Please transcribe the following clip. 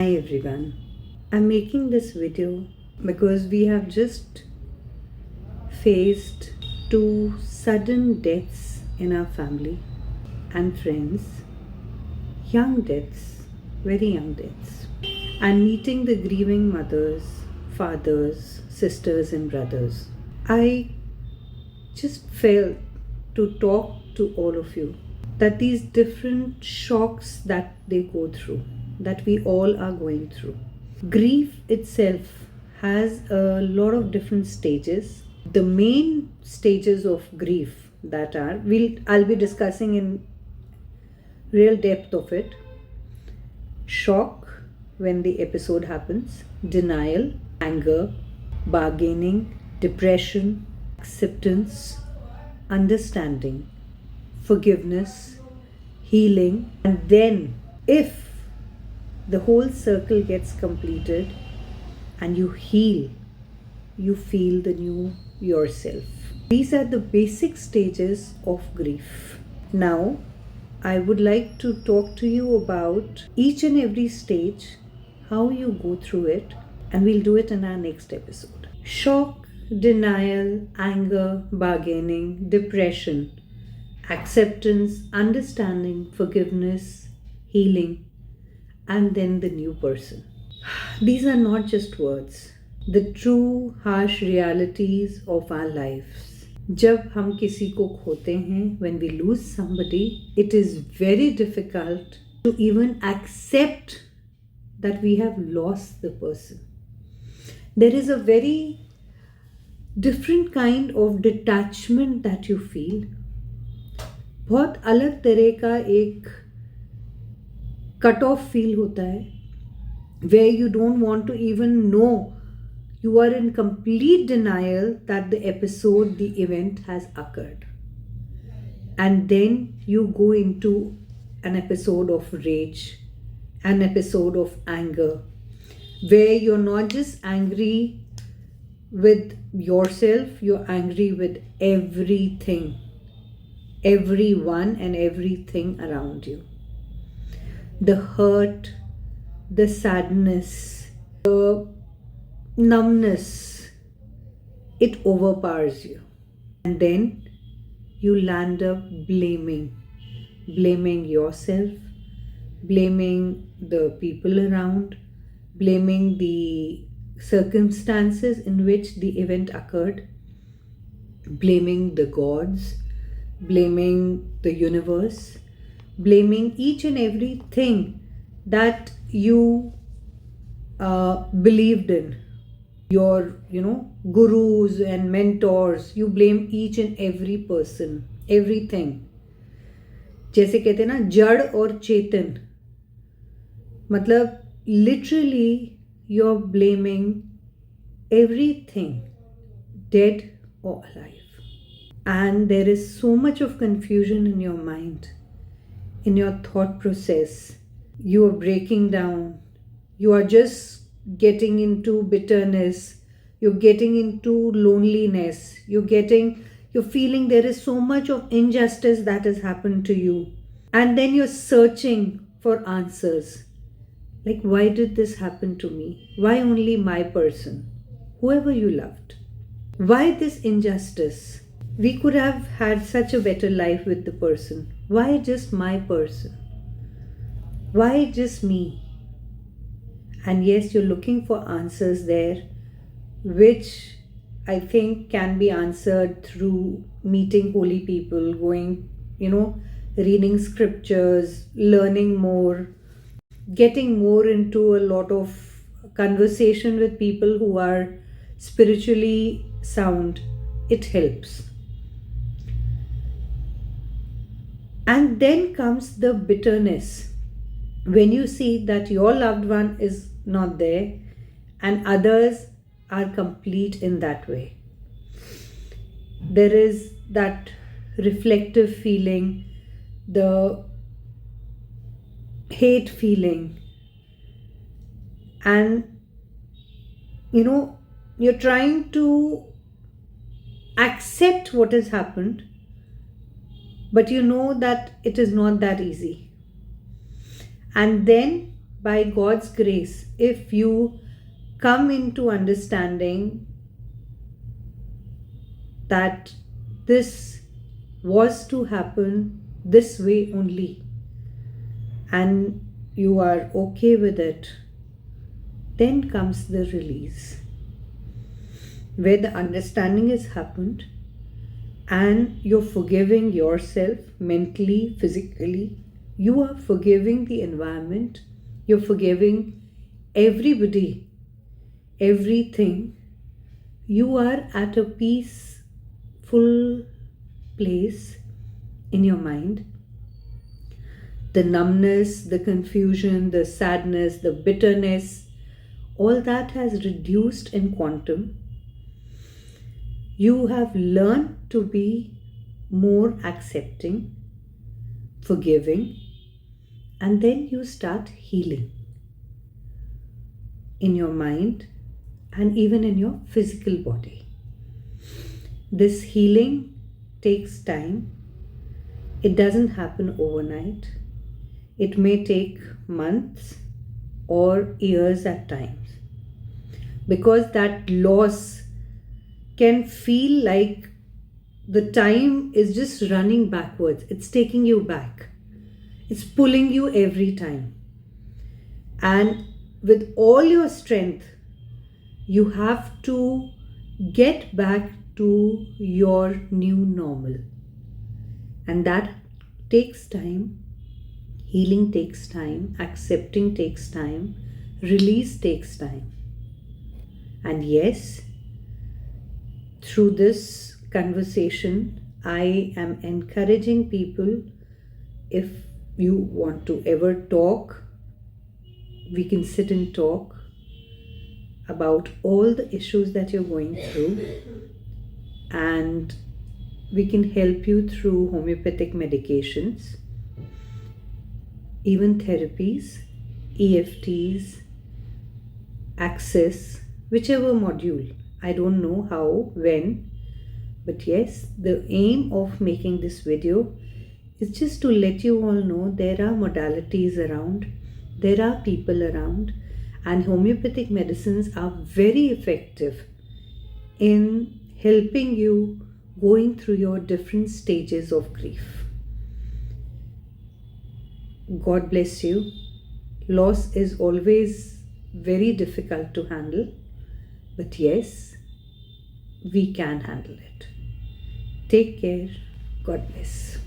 Hi everyone. I'm making this video because we have just faced two sudden deaths in our family and friends. Young deaths, very young deaths. And meeting the grieving mothers, fathers, sisters, and brothers. I just felt to talk to all of you that these different shocks that they go through, that we all are going through. Grief itself has a lot of different stages. The main stages of grief that are, I'll be discussing in real depth of it. Shock when the episode happens, denial, anger, bargaining, depression, acceptance, understanding, forgiveness, healing, and then if the whole circle gets completed and you heal, you feel the new yourself. These are the basic stages of grief. Now, I would like to talk to you about each and every stage, how you go through it, and we'll do it in our next episode. Shock, denial, anger, bargaining, depression, acceptance, understanding, forgiveness, healing, and then the new person. These are not just words, the true harsh realities of our lives. जब हम किसी को खोते हैं, when we lose somebody, it is very difficult to even accept that we have lost the person. There is a very different kind of detachment that you feel. बहुत अलग तरह का एक कट ऑफ फील होता है, where you don't want to even know. You are in complete denial that the episode, the event has occurred. And then you go into an episode of rage, an episode of anger, where you're not just angry with yourself, you're angry with everything, everyone and everything around you. The hurt, the sadness, the numbness, it overpowers you. And then you land up blaming yourself, blaming the people around, blaming the circumstances in which the event occurred, blaming the gods, blaming the universe, blaming each and everything that you believed in. Your, gurus and mentors, you blame each and every person, everything. जैसे कहते हैं ना, जड़ और चेतन, मतलब literally you're blaming everything, dead or alive. And there is so much of confusion in your mind, in your thought process. You are breaking down. You are just getting into bitterness. You're getting into loneliness. You're feeling there is so much of injustice that has happened to you. And then you're searching for answers. Like, why did this happen to me? Why only my person? Whoever you loved. Why this injustice? We could have had such a better life with the person. Why just my person? Why just me? And yes, you're looking for answers there, which I think can be answered through meeting holy people, going, reading scriptures, learning more, getting more into a lot of conversation with people who are spiritually sound. It helps. And then comes the bitterness. When you see that your loved one is not there and others are complete in that way, there is that reflective feeling, the hate feeling, and you're trying to accept what has happened, but you know that it is not that easy. And then by God's grace, if you come into understanding that this was to happen this way only, and you are okay with it, then comes the release, where the understanding has happened and you're forgiving yourself mentally, physically. You are forgiving the environment, you're forgiving everybody, everything. You are at a peaceful place in your mind. The numbness, the confusion, the sadness, the bitterness, all that has reduced in quantum. You have learned to be more accepting, forgiving, and then you start healing in your mind and even in your physical body. This healing takes time. It doesn't happen overnight. It may take months or years at times, because that loss can feel like the time is just running backwards. It's taking you back. It's pulling you every time. And with all your strength, you have to get back to your new normal. And that takes time. Healing takes time. Accepting takes time. Release takes time. And yes, through this conversation, I am encouraging people, if you want to ever talk, we can sit and talk about all the issues that you're going through, and we can help you through homeopathic medications, even therapies, EFTs, access, whichever module. I don't know how, when, but yes, the aim of making this video is just to let you all know there are modalities around, there are people around, and homeopathic medicines are very effective in helping you going through your different stages of grief. God bless you. Loss is always very difficult to handle, but yes, we can handle it. Take care. God bless.